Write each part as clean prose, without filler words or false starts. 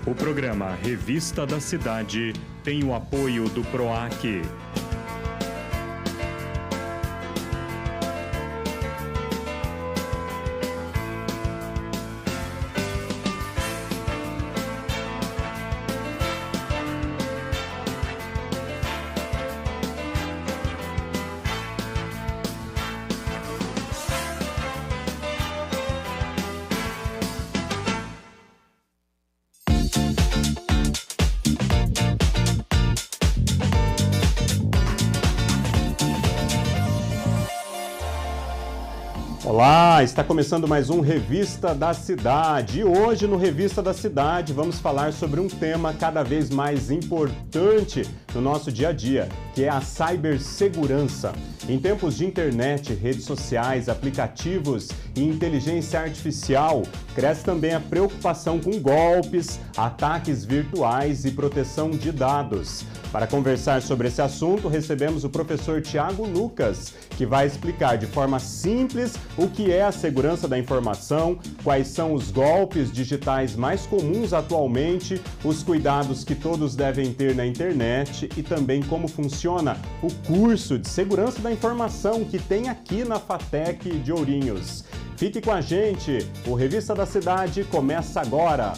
O programa Revista da Cidade tem o apoio do PROAC. Olá, está começando mais um Revista da Cidade. E hoje no Revista da Cidade vamos falar sobre um tema cada vez mais importante no nosso dia a dia, que é a cibersegurança. Em tempos de internet, redes sociais, aplicativos e inteligência artificial, cresce também a preocupação com golpes, ataques virtuais e proteção de dados. Para conversar sobre esse assunto, recebemos o professor Thiago Lucas, que vai explicar de forma simples o que é a segurança da informação, quais são os golpes digitais mais comuns atualmente, os cuidados que todos devem ter na internet e também como funciona o curso de segurança da informação que tem aqui na FATEC de Ourinhos. Fique com a gente, o Revista da Cidade começa agora!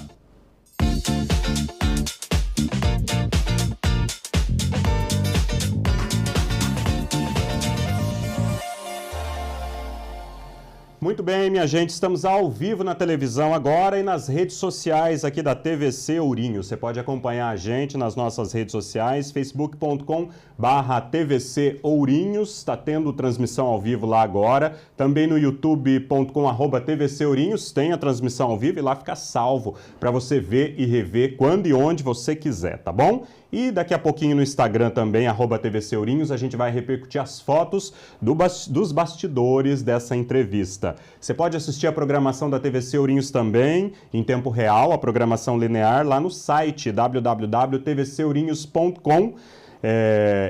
Muito bem, minha gente, estamos ao vivo na televisão agora e nas redes sociais aqui da TVC Ourinhos. Você pode acompanhar a gente nas nossas redes sociais, facebook.com/TVC Ourinhos, está tendo transmissão ao vivo lá agora. Também no youtube.com/TVC Ourinhos tem a transmissão ao vivo e lá fica salvo para você ver e rever quando e onde você quiser, tá bom? E daqui a pouquinho no Instagram também, @TVC Ourinhos, a gente vai repercutir as fotos dos bastidores dessa entrevista. Você pode assistir a programação da TVC Ourinhos também, em tempo real, a programação linear, lá no site www.tvcourinhos.com.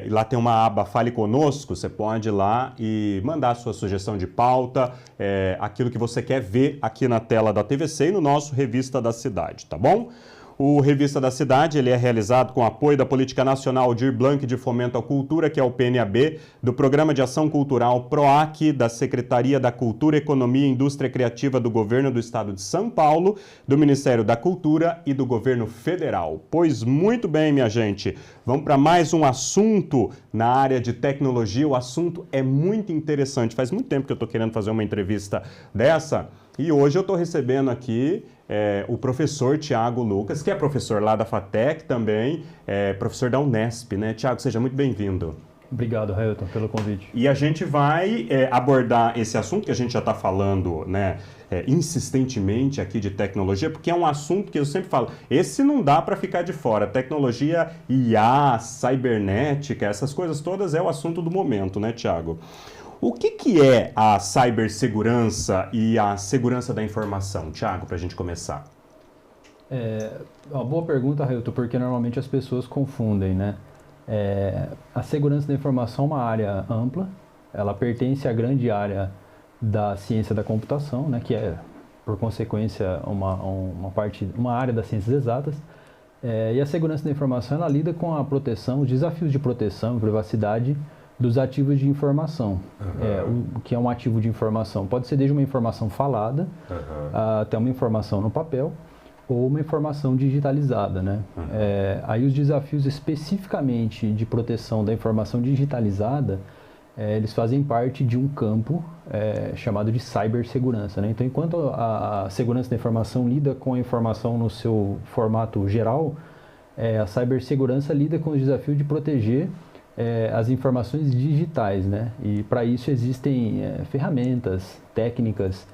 Lá tem uma aba Fale Conosco, você pode ir lá e mandar a sua sugestão de pauta, aquilo que você quer ver aqui na tela da TVC e no nosso Revista da Cidade, tá bom? O Revista da Cidade ele é realizado com apoio da Política Nacional Aldir Blanc de Fomento à Cultura, que é o PNAB, do Programa de Ação Cultural PROAC, da Secretaria da Cultura, Economia e Indústria Criativa do Governo do Estado de São Paulo, do Ministério da Cultura e do Governo Federal. Pois muito bem, minha gente, vamos para mais um assunto na área de tecnologia. O assunto é muito interessante. Faz muito tempo que eu estou querendo fazer uma entrevista dessa e hoje eu estou recebendo aqui o professor Thiago Lucas, que é professor lá da FATEC também, professor da Unesp, né? Thiago, seja muito bem-vindo. Obrigado, Railton, pelo convite. E a gente vai abordar esse assunto que a gente já está falando, né, insistentemente aqui de tecnologia, porque é um assunto que eu sempre falo, esse não dá para ficar de fora. Tecnologia IA, cibernética, essas coisas todas é o assunto do momento, né, Thiago? O que é a cibersegurança e a segurança da informação, Thiago, para a gente começar? Uma boa pergunta, Railton, porque normalmente as pessoas confundem, né? A segurança da informação é uma área ampla, ela pertence à grande área da ciência da computação, né? Que é, por consequência, uma área das ciências exatas. E a segurança da informação, ela lida com a proteção, os desafios de proteção e privacidade dos ativos de informação. O que é um ativo de informação? Pode ser desde uma informação falada até uma informação no papel ou uma informação digitalizada, né? Aí os desafios especificamente de proteção da informação digitalizada, eles fazem parte de um campo chamado de cibersegurança, né? Então, enquanto a segurança da informação lida com a informação no seu formato geral, a cibersegurança lida com o desafio de proteger as informações digitais, né? E para isso existem ferramentas, técnicas,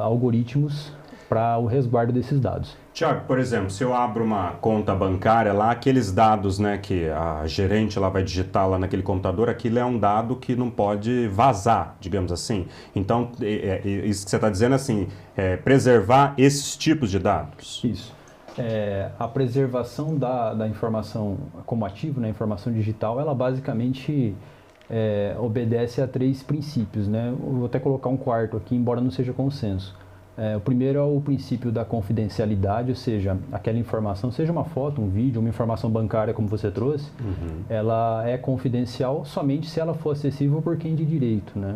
algoritmos para o resguardo desses dados. Tiago, por exemplo, se eu abro uma conta bancária lá, aqueles dados, né, que a gerente lá vai digitar lá naquele computador, aquilo é um dado que não pode vazar, digamos assim. Então, isso que você está dizendo assim, preservar esses tipos de dados. Isso. A preservação da informação como ativo, né, informação digital, ela basicamente obedece a 3 princípios, né? Eu vou até colocar um quarto aqui, embora não seja consenso. O primeiro é o princípio da confidencialidade, ou seja, aquela informação, seja uma foto, um vídeo, uma informação bancária como você trouxe, ela é confidencial somente se ela for acessível por quem de direito, né?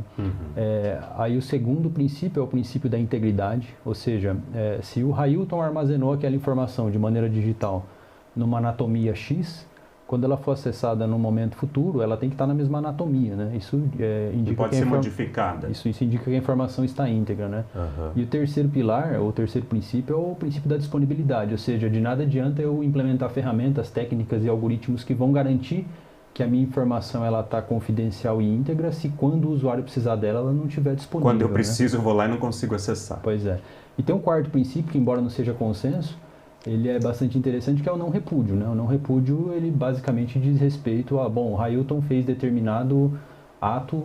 Aí o segundo princípio é o princípio da integridade, ou seja, se o Railton armazenou aquela informação de maneira digital numa anatomia X, quando ela for acessada no momento futuro, ela tem que estar na mesma anatomia, né? Isso indica pode ser modificada. Isso indica que a informação está íntegra, né? E o terceiro pilar, ou o terceiro princípio, é o princípio da disponibilidade, ou seja, de nada adianta eu implementar ferramentas, técnicas e algoritmos que vão garantir que a minha informação ela está confidencial e íntegra se quando o usuário precisar dela, ela não estiver disponível. Quando eu preciso, eu vou lá e não consigo acessar. Pois é. E tem um quarto princípio, que embora não seja consenso, ele é bastante interessante, que é o não repúdio, né? O não repúdio, ele basicamente diz respeito a, bom, o Railton fez determinado ato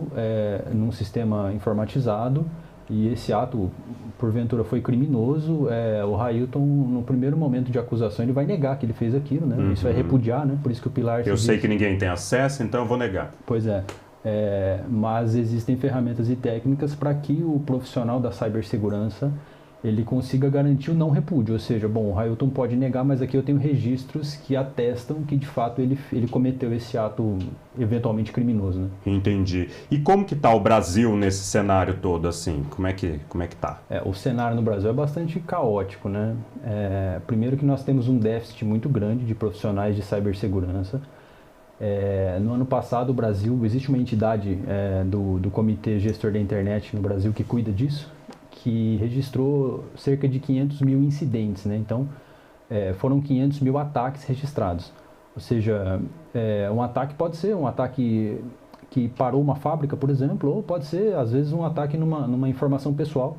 num sistema informatizado e esse ato, porventura, foi criminoso. O Railton, no primeiro momento de acusação, ele vai negar que ele fez aquilo, né? Isso é repudiar, né? Por isso que o pilar... Eu sei que ninguém tem acesso, então eu vou negar. Pois é. Mas existem ferramentas e técnicas para que o profissional da cibersegurança ele consiga garantir o não repúdio, ou seja, bom, o Railton pode negar, mas aqui eu tenho registros que atestam que de fato ele cometeu esse ato eventualmente criminoso, né? Entendi. E como que está o Brasil nesse cenário todo, assim? Como é que tá? O cenário no Brasil é bastante caótico, né? Primeiro que nós temos um déficit muito grande de profissionais de cibersegurança. No ano passado, o Brasil, existe uma entidade do Comitê Gestor da Internet no Brasil que cuida disso, que registrou cerca de 500 mil incidentes, né? Então, foram 500 mil ataques registrados. Ou seja, um ataque pode ser um ataque que parou uma fábrica, por exemplo, ou pode ser, às vezes, um ataque numa informação pessoal.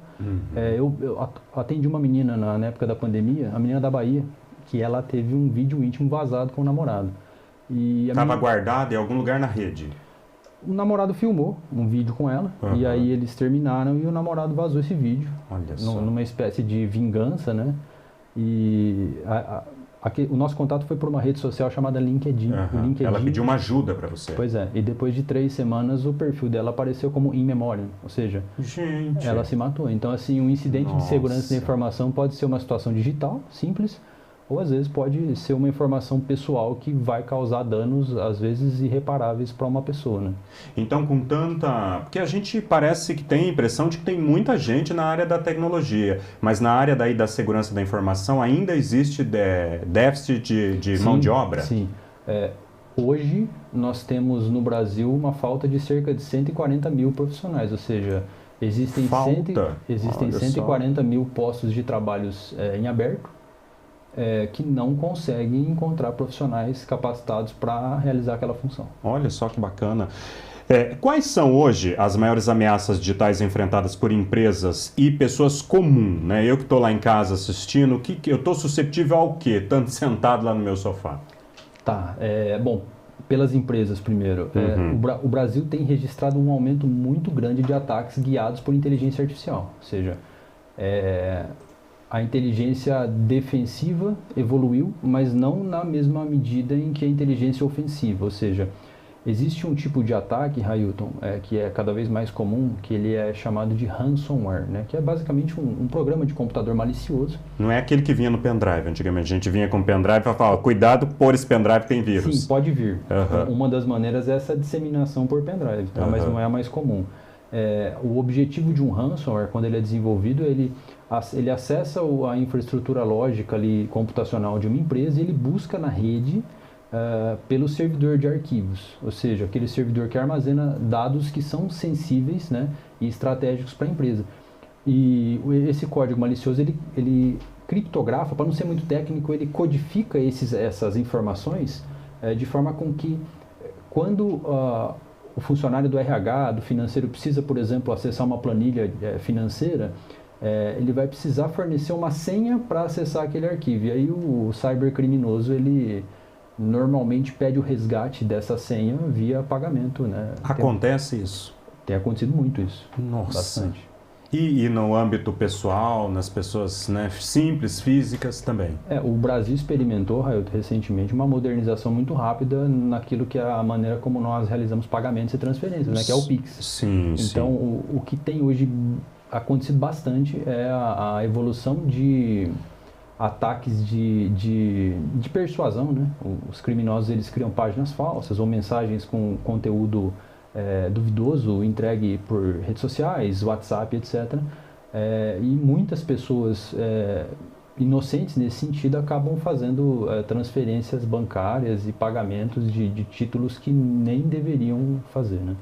Eu atendi uma menina na época da pandemia, a menina da Bahia, que ela teve um vídeo íntimo vazado com o namorado. Estava guardado em algum lugar na rede? O namorado filmou um vídeo com ela, e aí eles terminaram e o namorado vazou esse vídeo. Olha só. Numa espécie de vingança, né? E o nosso contato foi por uma rede social chamada LinkedIn. LinkedIn. Ela pediu uma ajuda para você. Pois é, e depois de 3 semanas o perfil dela apareceu como in memoriam, ou seja, gente, ela se matou. Então, assim, um incidente de segurança da informação pode ser uma situação digital, simples, ou às vezes pode ser uma informação pessoal que vai causar danos, às vezes irreparáveis para uma pessoa, né? Então, com tanta... Porque a gente parece que tem a impressão de que tem muita gente na área da tecnologia, mas na área da segurança da informação ainda existe déficit de mão de obra? Sim. Hoje, nós temos no Brasil uma falta de cerca de 140 mil profissionais, ou seja, existem 140 mil postos de trabalhos em aberto, que não conseguem encontrar profissionais capacitados para realizar aquela função. Olha só que bacana. Quais são hoje as maiores ameaças digitais enfrentadas por empresas e pessoas comuns, né? Eu que estou lá em casa assistindo, eu estou susceptível ao quê? Tanto sentado lá no meu sofá. Tá, bom, pelas empresas primeiro. O Brasil tem registrado um aumento muito grande de ataques guiados por inteligência artificial, ou seja, a inteligência defensiva evoluiu, mas não na mesma medida em que a inteligência ofensiva. Ou seja, existe um tipo de ataque, Railton, que é cada vez mais comum, que ele é chamado de ransomware, né? Que é basicamente um programa de computador malicioso. Não é aquele que vinha no pendrive. Antigamente a gente vinha com o pendrive e falava, cuidado, por esse pendrive tem vírus. Sim, pode vir. Uma das maneiras é essa disseminação por pendrive, tá? Mas não é a mais comum. O objetivo de um ransomware, quando ele é desenvolvido, ele acessa a infraestrutura lógica ali, computacional de uma empresa e ele busca na rede pelo servidor de arquivos, ou seja, aquele servidor que armazena dados que são sensíveis, né, e estratégicos para a empresa. E esse código malicioso, ele criptografa, para não ser muito técnico, ele codifica essas informações de forma com que, quando o funcionário do RH, do financeiro, precisa, por exemplo, acessar uma planilha financeira, ele vai precisar fornecer uma senha para acessar aquele arquivo. E aí o cybercriminoso, ele normalmente pede o resgate dessa senha via pagamento, né? Acontece isso? Tem acontecido muito isso. Nossa. Bastante. E no âmbito pessoal, nas pessoas, né, simples, físicas também? O Brasil experimentou, Railton, recentemente uma modernização muito rápida naquilo que é a maneira como nós realizamos pagamentos e transferências, né, que é o Pix. Sim, então, o que tem hoje acontecido bastante é a evolução de ataques de persuasão, né? Os criminosos, eles criam páginas falsas ou mensagens com conteúdo duvidoso entregue por redes sociais, WhatsApp, etc. E muitas pessoas inocentes nesse sentido acabam fazendo transferências bancárias e pagamentos de títulos que nem deveriam fazer, né?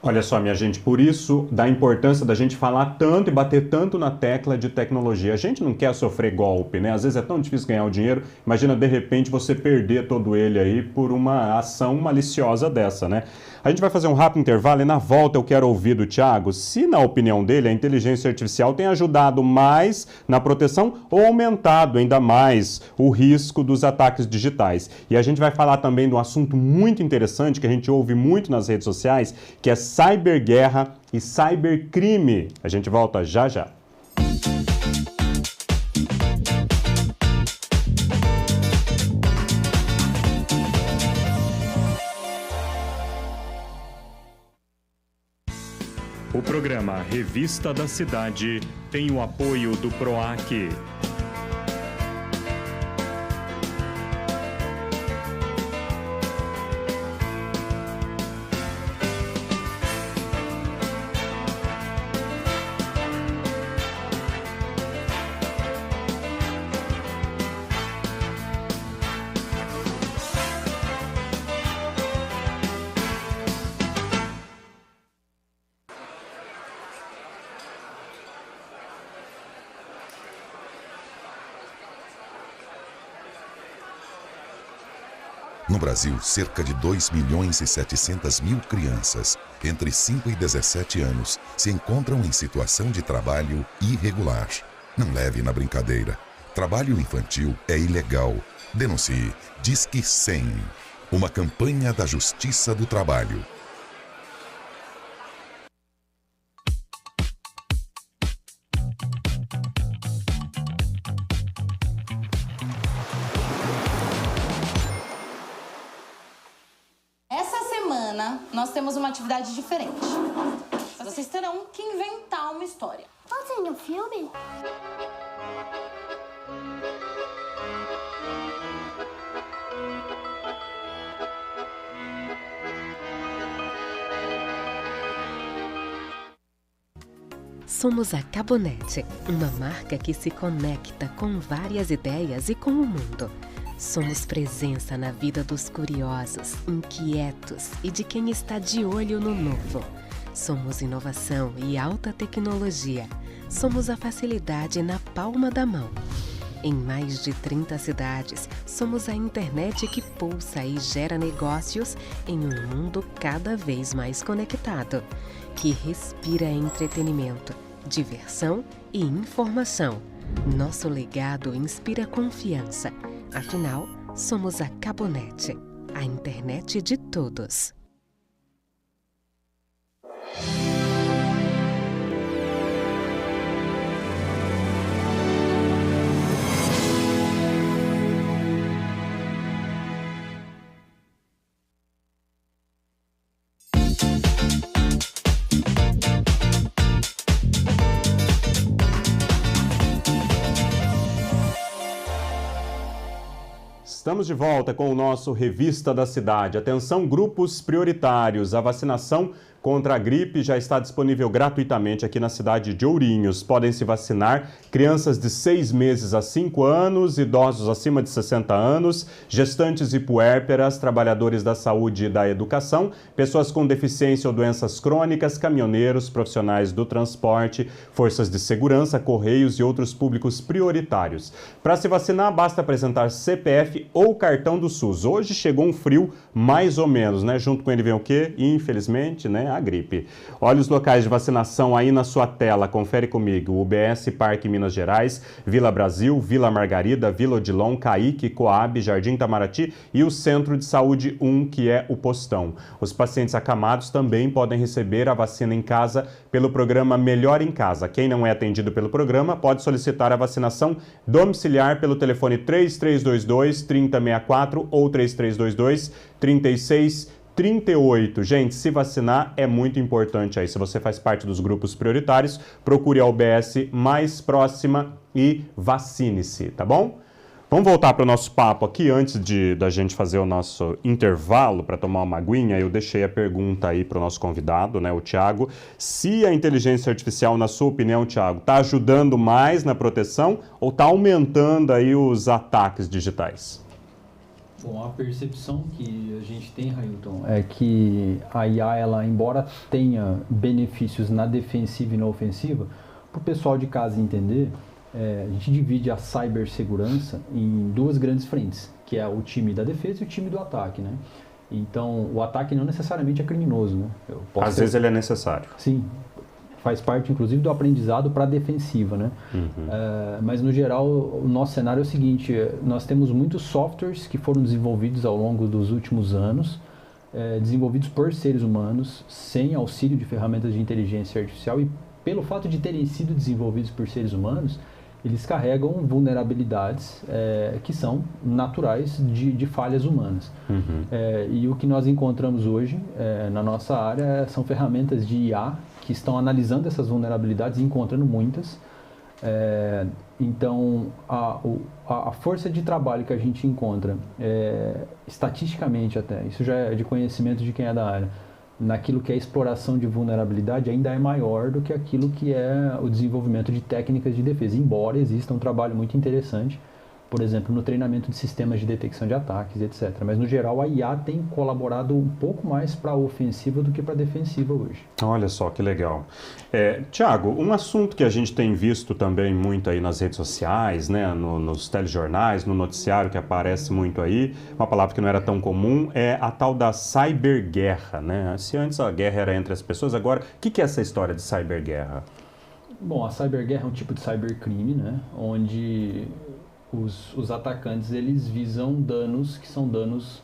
Olha só, minha gente, por isso da importância da gente falar tanto e bater tanto na tecla de tecnologia. A gente não quer sofrer golpe, né? Às vezes é tão difícil ganhar o dinheiro. Imagina, de repente, você perder todo ele aí por uma ação maliciosa dessa, né? A gente vai fazer um rápido intervalo e na volta eu quero ouvir do Thiago se, na opinião dele, a inteligência artificial tem ajudado mais na proteção ou aumentado ainda mais o risco dos ataques digitais. E a gente vai falar também de um assunto muito interessante que a gente ouve muito nas redes sociais, que é cyberguerra e cybercrime. A gente volta já já. O programa Revista da Cidade tem o apoio do PROAC. No Brasil, cerca de 2.700.000 crianças, entre 5 e 17 anos, se encontram em situação de trabalho irregular. Não leve na brincadeira. Trabalho infantil é ilegal. Denuncie. Disque 100. Uma campanha da Justiça do Trabalho. Nós temos uma atividade diferente. Vocês terão que inventar uma história. Pode ser um filme? Somos a Cabonet, uma marca que se conecta com várias ideias e com o mundo. Somos presença na vida dos curiosos, inquietos e de quem está de olho no novo. Somos inovação e alta tecnologia. Somos a facilidade na palma da mão. Em mais de 30 cidades, somos a internet que pulsa e gera negócios em um mundo cada vez mais conectado, que respira entretenimento, diversão e informação. Nosso legado inspira confiança. Afinal, somos a Cabonet, a internet de todos. Estamos de volta com o nosso Revista da Cidade. Atenção, grupos prioritários. A vacinação contra a gripe já está disponível gratuitamente aqui na cidade de Ourinhos. Podem se vacinar crianças de 6 meses a 5 anos, idosos acima de 60 anos, gestantes e puérperas, trabalhadores da saúde e da educação, pessoas com deficiência ou doenças crônicas, caminhoneiros, profissionais do transporte, forças de segurança, correios e outros públicos prioritários. Para se vacinar, basta apresentar CPF ou cartão do SUS. Hoje chegou um frio mais ou menos, né? Junto com ele vem o quê? Infelizmente, né? A gripe. Olha os locais de vacinação aí na sua tela, confere comigo. UBS Parque Minas Gerais, Vila Brasil, Vila Margarida, Vila Odilon, Caique, Coab, Jardim Itamaraty e o Centro de Saúde 1, que é o Postão. Os pacientes acamados também podem receber a vacina em casa pelo programa Melhor em Casa. Quem não é atendido pelo programa pode solicitar a vacinação domiciliar pelo telefone 3322-3064 ou 3322-3634. 38. Gente, se vacinar é muito importante aí. Se você faz parte dos grupos prioritários, procure a UBS mais próxima e vacine-se, tá bom? Vamos voltar para o nosso papo aqui. Antes da gente fazer o nosso intervalo para tomar uma aguinha, eu deixei a pergunta aí para o nosso convidado, né, o Thiago. Se a inteligência artificial, na sua opinião, Thiago, está ajudando mais na proteção ou está aumentando aí os ataques digitais? Bom, a percepção que a gente tem, Railton, é que a IA, ela, embora tenha benefícios na defensiva e na ofensiva, para o pessoal de casa entender, a gente divide a cibersegurança em duas grandes frentes, que é o time da defesa e o time do ataque, né? Então, o ataque não necessariamente é criminoso, né? Às vezes ele é necessário. Sim, faz parte, inclusive, do aprendizado para a defensiva, né? Mas, no geral, o nosso cenário é o seguinte, nós temos muitos softwares que foram desenvolvidos ao longo dos últimos anos, desenvolvidos por seres humanos, sem auxílio de ferramentas de inteligência artificial, e pelo fato de terem sido desenvolvidos por seres humanos, eles carregam vulnerabilidades que são naturais de falhas humanas. E o que nós encontramos hoje na nossa área são ferramentas de IA que estão analisando essas vulnerabilidades e encontrando muitas. Então, a força de trabalho que a gente encontra, estatisticamente até, isso já é de conhecimento de quem é da área, naquilo que é exploração de vulnerabilidade ainda é maior do que aquilo que é o desenvolvimento de técnicas de defesa, embora exista um trabalho muito interessante, por exemplo, no treinamento de sistemas de detecção de ataques, etc. Mas, no geral, a IA tem colaborado um pouco mais para a ofensiva do que para a defensiva hoje. Olha só, que legal. Thiago, um assunto que a gente tem visto também muito aí nas redes sociais, né, nos telejornais, no noticiário que aparece muito aí, uma palavra que não era tão comum, é a tal da cyberguerra, né? Se antes a guerra era entre as pessoas, agora, o que é essa história de cyberguerra? Bom, a cyberguerra é um tipo de cybercrime, né, onde os atacantes, eles visam danos que são danos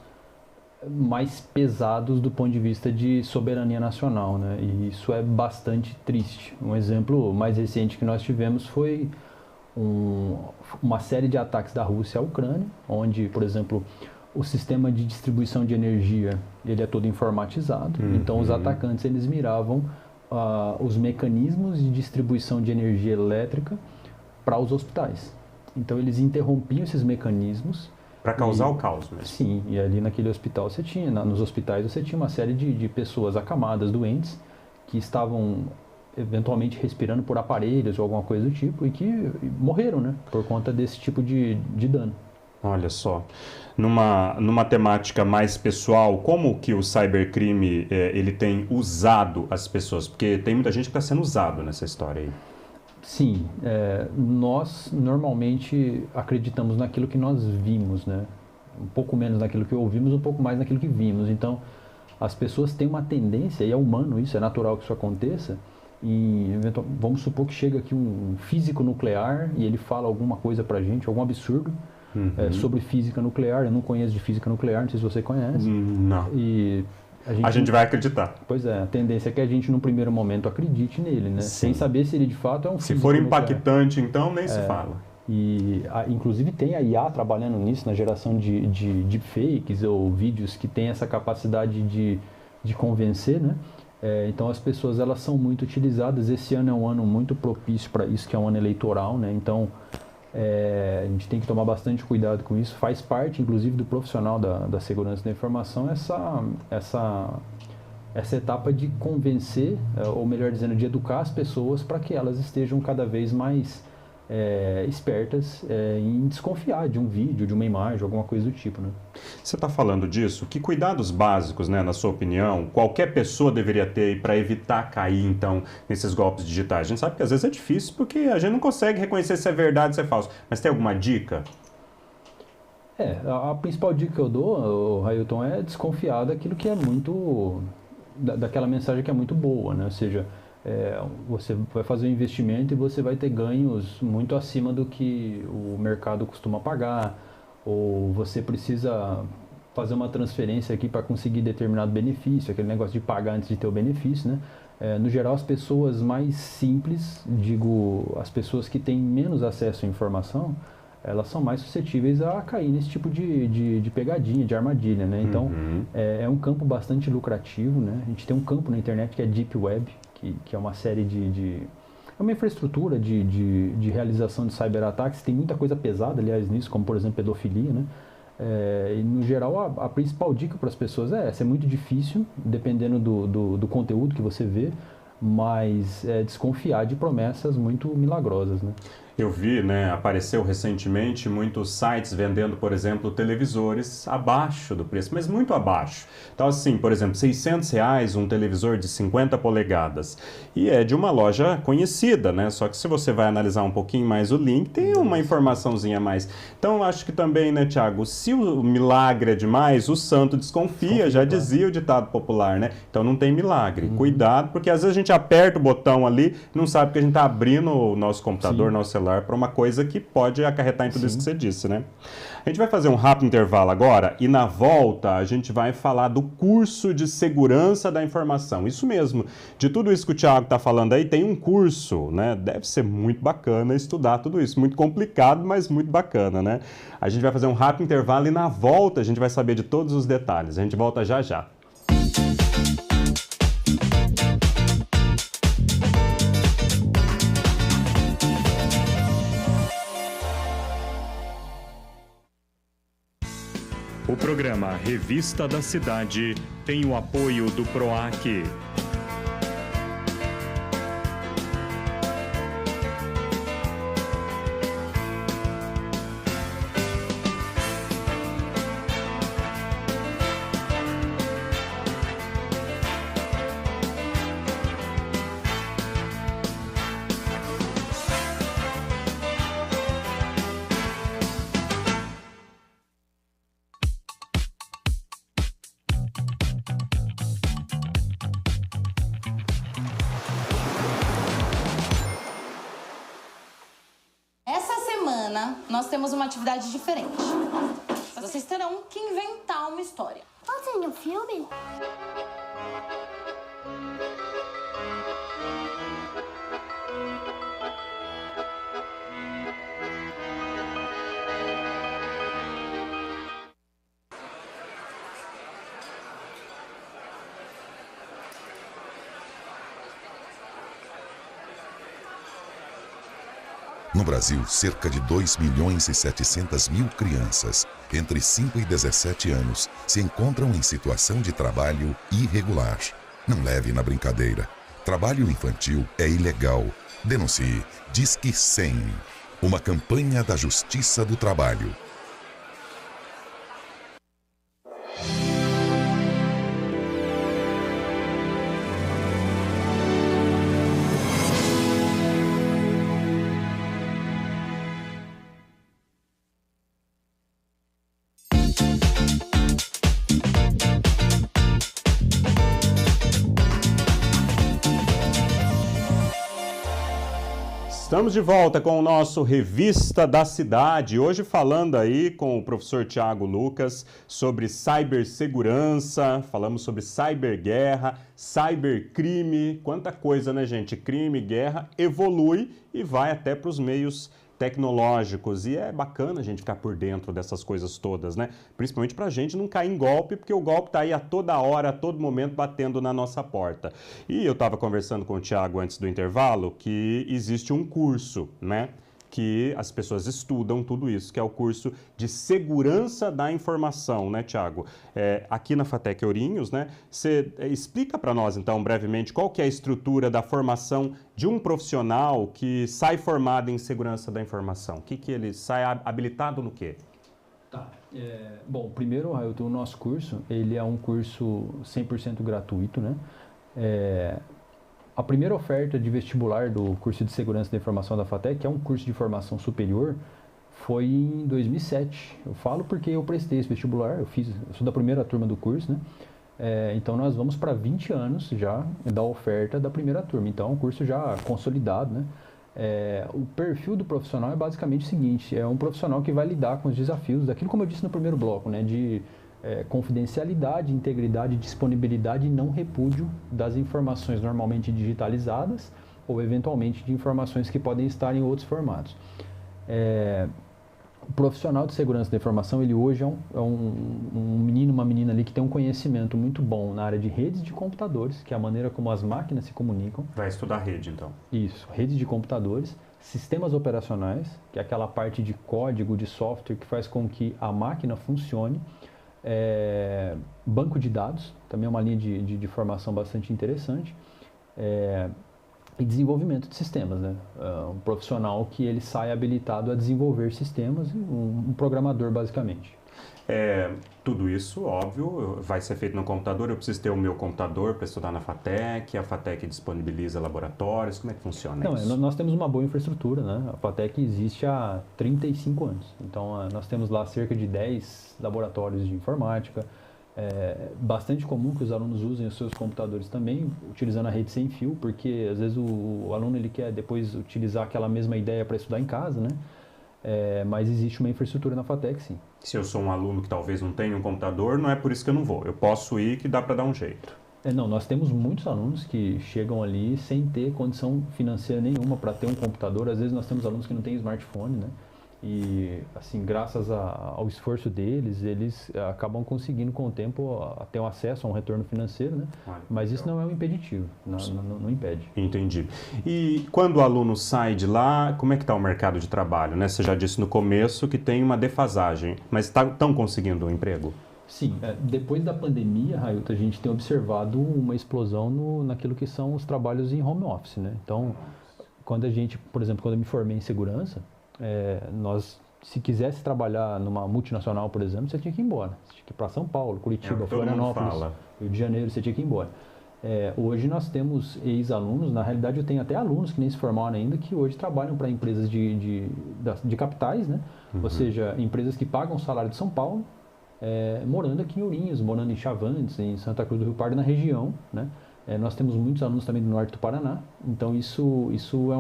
mais pesados do ponto de vista de soberania nacional, né? E isso é bastante triste. Um exemplo mais recente que nós tivemos foi uma série de ataques da Rússia à Ucrânia, onde, por exemplo, o sistema de distribuição de energia, ele é todo informatizado. Então, os atacantes, eles miravam os mecanismos de distribuição de energia elétrica para os hospitais. Então, eles interrompiam esses mecanismos. Para causar o caos mesmo. Sim, e ali naquele hospital você tinha, nos hospitais você tinha uma série de pessoas acamadas, doentes, que estavam eventualmente respirando por aparelhos ou alguma coisa do tipo e que morreram, né, por conta desse tipo de dano. Olha só, numa temática mais pessoal, como que o cybercrime ele tem usado as pessoas? Porque tem muita gente que está sendo usado nessa história aí. Sim, nós normalmente acreditamos naquilo que nós vimos, né? Um pouco menos naquilo que ouvimos, um pouco mais naquilo que vimos. Então, as pessoas têm uma tendência, e é humano isso, é natural que isso aconteça, e vamos supor que chega aqui um físico nuclear e ele fala alguma coisa pra gente, algum absurdo sobre física nuclear. Eu não conheço de física nuclear, não sei se você conhece. Não. E a gente vai acreditar. Pois é, a tendência é que a gente, num primeiro momento, acredite nele, né? Sem saber se ele de fato é um físico. Se for impactante, então, nem se fala. E, inclusive, tem a IA trabalhando nisso, na geração de deepfakes ou vídeos que tem essa capacidade de convencer, né? Então, as pessoas, elas são muito utilizadas. Esse ano é um ano muito propício para isso, que é um ano eleitoral, né? Então, a gente tem que tomar bastante cuidado com isso. Faz parte, inclusive, do profissional da segurança da informação essa etapa de convencer, ou melhor dizendo, de educar as pessoas para que elas estejam cada vez mais espertas em desconfiar de um vídeo, de uma imagem, alguma coisa do tipo, né? Você está falando disso? Que cuidados básicos, né, na sua opinião, qualquer pessoa deveria ter para evitar cair, então, nesses golpes digitais? A gente sabe que às vezes é difícil porque a gente não consegue reconhecer se é verdade ou se é falso. Mas tem alguma dica? A principal dica que eu dou, Railton, é desconfiar daquilo que é muito... daquela mensagem que é muito boa, né? Ou seja, você vai fazer um investimento e você vai ter ganhos muito acima do que o mercado costuma pagar, ou você precisa fazer uma transferência aqui para conseguir determinado benefício, aquele negócio de pagar antes de ter o benefício, né? No geral, as pessoas mais simples, digo, as pessoas que têm menos acesso à informação, elas são mais suscetíveis a cair nesse tipo de pegadinha, de armadilha, né? Então, é um campo bastante lucrativo, né? A gente tem um campo na internet que é Deep Web, que é uma série é uma infraestrutura de realização de cyberataques. Tem muita coisa pesada, aliás, nisso, como, por exemplo, pedofilia, né? E, no geral, a principal dica para as pessoas é essa. É muito difícil, dependendo do conteúdo que você vê, mas desconfiar de promessas muito milagrosas, né? Eu vi, né, apareceu recentemente muitos sites vendendo, por exemplo, televisores abaixo do preço, mas muito abaixo. Então, assim, por exemplo, R$600 um televisor de 50 polegadas. E é de uma loja conhecida, né? Só que se você vai analisar um pouquinho mais o link, tem uma informaçãozinha a mais. Então, acho que também, né, Thiago, se o milagre é demais, o santo desconfia, já dizia o ditado popular, né? Então, não tem milagre. Cuidado, porque às vezes a gente aperta o botão ali e não sabe que a gente está abrindo o nosso computador, nosso celular, para uma coisa que pode acarretar em tudo isso que você disse, né? A gente vai fazer um rápido intervalo agora e na volta a gente vai falar do curso de segurança da informação. Isso mesmo, de tudo isso que o Thiago está falando aí, tem um curso, né? Deve ser muito bacana estudar tudo isso, muito complicado, mas muito bacana, né? A gente vai fazer um rápido intervalo e na volta a gente vai saber de todos os detalhes. A gente volta já já. O programa Revista da Cidade tem o apoio do PROAC. Nós temos uma atividade diferente. Vocês terão que inventar uma história. Pode ser um filme? No Brasil, cerca de 2.700.000 crianças, entre 5 e 17 anos, se encontram em situação de trabalho irregular. Não leve na brincadeira. Trabalho infantil é ilegal. Denuncie. Disque 100. Uma campanha da Justiça do Trabalho. Estamos de volta com o nosso Revista da Cidade, hoje falando aí com o professor Thiago Lucas sobre cibersegurança, falamos sobre cyberguerra, cybercrime, quanta coisa, né, gente? Crime, guerra, evolui e vai até para os meios tecnológicos e é bacana a gente ficar por dentro dessas coisas todas, né? Principalmente pra gente não cair em golpe, porque o golpe tá aí a toda hora, a todo momento batendo na nossa porta. E eu tava conversando com o Thiago antes do intervalo que existe um curso, né? Que as pessoas estudam tudo isso, que é o curso de segurança da informação, né, Thiago? Aqui na FATEC Ourinhos, né? Você explica para nós, então, brevemente, qual que é a estrutura da formação de um profissional que sai formado em segurança da informação. O que ele sai habilitado no quê? Tá. Bom, primeiro, o nosso curso, ele é um curso 100% gratuito, né? A primeira oferta de vestibular do curso de Segurança da Informação da FATEC, que é um curso de formação superior, foi em 2007. Eu falo porque eu prestei esse vestibular, eu sou da primeira turma do curso, né? Então nós vamos para 20 anos já da oferta da primeira turma. Então é um curso já consolidado, né? O perfil do profissional é basicamente o seguinte, é um profissional que vai lidar com os desafios daquilo, como eu disse no primeiro bloco, né? De confidencialidade, integridade, disponibilidade e não repúdio das informações normalmente digitalizadas ou eventualmente de informações que podem estar em outros formatos. O profissional de segurança da informação, ele hoje é um menino, uma menina ali que tem um conhecimento muito bom na área de redes de computadores, que é a maneira como as máquinas se comunicam. Vai estudar rede, então. Isso, redes de computadores, sistemas operacionais, que é aquela parte de código, de software que faz com que a máquina funcione. Banco de dados, também é uma linha de formação bastante interessante. E desenvolvimento de sistemas, né? Um profissional que ele sai habilitado a desenvolver sistemas, um programador basicamente. Tudo isso, óbvio, vai ser feito no computador. Eu preciso ter o meu computador para estudar na FATEC. A FATEC disponibiliza laboratórios. Como é que funciona isso? Nós temos uma boa infraestrutura, né? A FATEC existe há 35 anos. Então, nós temos lá cerca de 10 laboratórios de informática. É bastante comum que os alunos usem os seus computadores também, utilizando a rede sem fio, porque às vezes o aluno ele quer depois utilizar aquela mesma ideia para estudar em casa, né? Mas existe uma infraestrutura na FATEC, sim. Se eu sou um aluno que talvez não tenha um computador, não é por isso que eu não vou. Eu posso ir que dá para dar um jeito. Não, nós temos muitos alunos que chegam ali sem ter condição financeira nenhuma para ter um computador. Às vezes nós temos alunos que não têm smartphone, né? E, assim, graças ao esforço deles, eles acabam conseguindo com o tempo ter um acesso a um retorno financeiro, né? Mas isso não é um impeditivo, não impede. Entendi. E quando o aluno sai de lá, como é que está o mercado de trabalho, né? Você já disse no começo que tem uma defasagem, mas estão conseguindo um emprego? Sim, depois da pandemia, Railton, a gente tem observado uma explosão naquilo que são os trabalhos em home office, né? Então, quando eu me formei em segurança, se quisesse trabalhar numa multinacional, por exemplo, você tinha que ir embora. Você tinha que ir para São Paulo, Curitiba, Florianópolis, Rio de Janeiro, você tinha que ir embora. Hoje nós temos ex-alunos, na realidade eu tenho até alunos que nem se formaram ainda, que hoje trabalham para empresas de capitais, né? Uhum. Ou seja, empresas que pagam o salário de São Paulo, morando aqui em Ourinhos, morando em Chavantes, em Santa Cruz do Rio Pardo, na região, né? Nós temos muitos alunos também do norte do Paraná, então isso é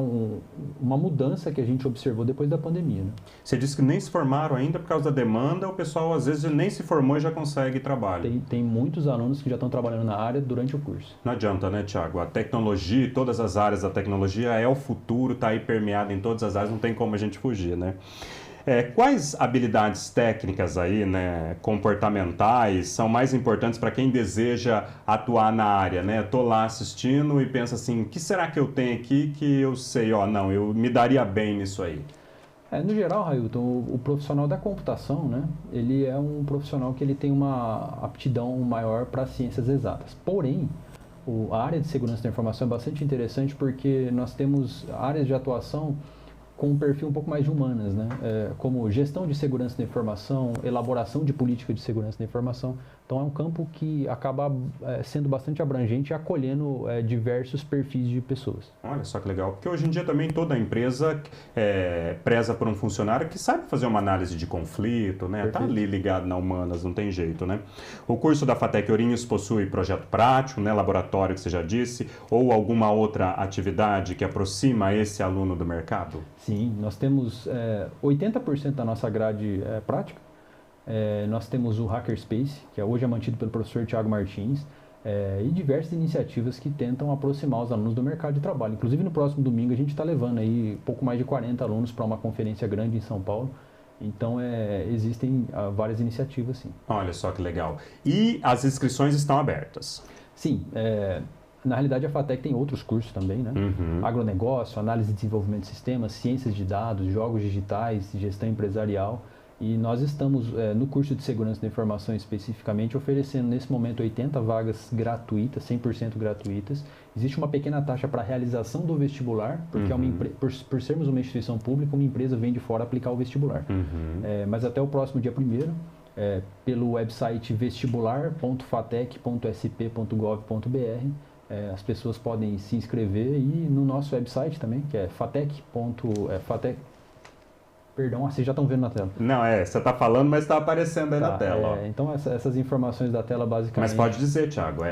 uma mudança que a gente observou depois da pandemia. Né? Você disse que nem se formaram ainda por causa da demanda, o pessoal às vezes nem se formou e já consegue trabalho. Tem muitos alunos que já estão trabalhando na área durante o curso. Não adianta, né, Thiago? A tecnologia, todas as áreas da tecnologia é o futuro, está aí permeado em todas as áreas, não tem como a gente fugir, né? Quais habilidades técnicas aí, né, comportamentais, são mais importantes para quem deseja atuar na área, né? Estou lá assistindo e penso assim, o que será que eu tenho aqui que eu sei, eu me daria bem nisso aí? No geral, Railton, o profissional da computação, né, ele é um profissional que ele tem uma aptidão maior para ciências exatas. Porém, a área de segurança da informação é bastante interessante porque nós temos áreas de atuação com um perfil um pouco mais de humanas, né? Como gestão de segurança da informação, elaboração de política de segurança da informação. Então é um campo que acaba sendo bastante abrangente e acolhendo diversos perfis de pessoas. Olha só que legal, porque hoje em dia também toda empresa preza por um funcionário que sabe fazer uma análise de conflito, né? Está ali ligado na humanas, não tem jeito, né? O curso da FATEC Ourinhos possui projeto prático, né? Laboratório que você já disse, ou alguma outra atividade que aproxima esse aluno do mercado? Sim, nós temos 80% da nossa grade prática. Nós temos o Hackerspace, que hoje é mantido pelo professor Thiago Martins, e diversas iniciativas que tentam aproximar os alunos do mercado de trabalho. Inclusive, no próximo domingo, a gente está levando aí pouco mais de 40 alunos para uma conferência grande em São Paulo. Então, existem várias iniciativas, sim. Olha só que legal. E as inscrições estão abertas? Sim, na realidade, a FATEC tem outros cursos também, né? Uhum. Agronegócio, análise e desenvolvimento de sistemas, ciências de dados, jogos digitais, gestão empresarial. E nós estamos, no curso de segurança da informação especificamente, oferecendo nesse momento 80 vagas gratuitas, 100% gratuitas. Existe uma pequena taxa para a realização do vestibular, porque por sermos uma instituição pública, uma empresa vem de fora aplicar o vestibular. Uhum. Mas até o próximo dia 1º, pelo website vestibular.fatec.sp.gov.br, as pessoas podem se inscrever e no nosso website também, que é Perdão, vocês já estão vendo na tela. Não, você está falando, mas está aparecendo aí na tela. Então, essas informações da tela, basicamente... Mas pode dizer, Thiago,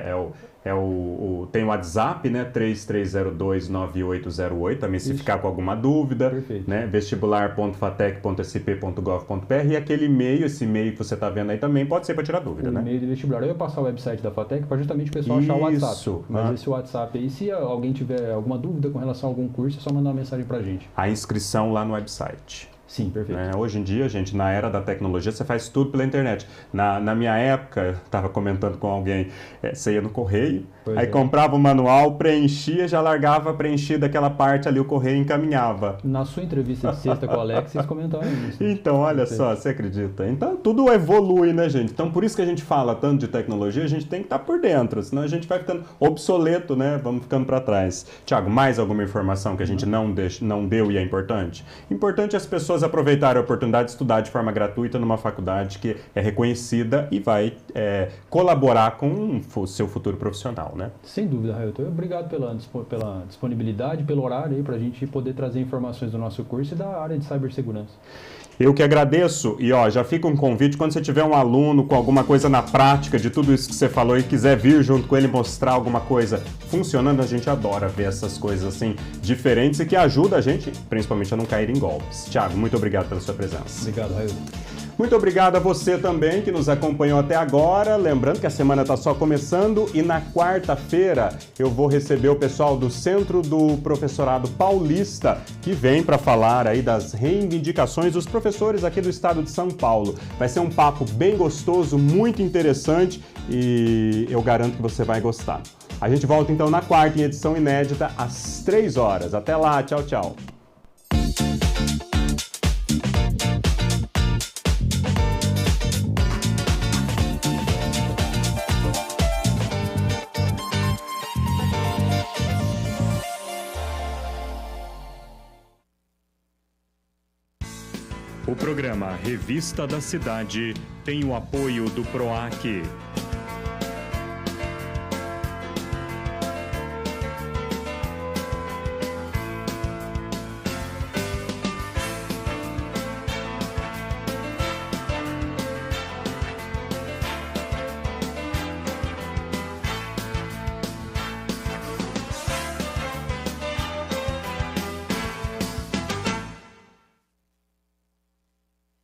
tem o WhatsApp, né, 33029808, também se ficar com alguma dúvida, né, vestibular.fatec.sp.gov.br e aquele e-mail, esse e-mail que você está vendo aí também pode ser para tirar dúvida, né? O e-mail do vestibular, eu ia passar o website da FATEC para justamente o pessoal achar o WhatsApp. Mas esse WhatsApp aí, se alguém tiver alguma dúvida com relação a algum curso, é só mandar uma mensagem para a gente. A inscrição lá no website. Sim, perfeito. Hoje em dia, gente, na era da tecnologia, você faz tudo pela internet. Na minha época, estava comentando com alguém, você ia no correio, aí comprava o manual, preenchia, já largava preenchida aquela parte ali, o correio encaminhava. Na sua entrevista de sexta com o Alex, vocês comentaram isso. Então, olha só, você acredita? Então, tudo evolui, né, gente? Então, por isso que a gente fala tanto de tecnologia, a gente tem que estar por dentro, senão a gente vai ficando obsoleto, né? Vamos ficando para trás. Tiago, mais alguma informação que a gente não deu e é importante? Importante as pessoas aproveitarem a oportunidade de estudar de forma gratuita numa faculdade que é reconhecida e vai colaborar com o seu futuro profissional, né? Sem dúvida, Railton. Obrigado pela disponibilidade, pelo horário aí para a gente poder trazer informações do nosso curso e da área de cibersegurança. Eu que agradeço e já fica um convite, quando você tiver um aluno com alguma coisa na prática de tudo isso que você falou e quiser vir junto com ele mostrar alguma coisa funcionando, a gente adora ver essas coisas assim diferentes e que ajuda a gente, principalmente, a não cair em golpes. Tiago, muito obrigado pela sua presença. Obrigado, Railton. Muito obrigado a você também que nos acompanhou até agora. Lembrando que a semana está só começando e na quarta-feira eu vou receber o pessoal do Centro do Professorado Paulista que vem para falar aí das reivindicações dos professores aqui do estado de São Paulo. Vai ser um papo bem gostoso, muito interessante e eu garanto que você vai gostar. A gente volta então na quarta em edição inédita às 3 horas. Até lá, tchau, tchau. O programa Revista da Cidade tem o apoio do PROAC.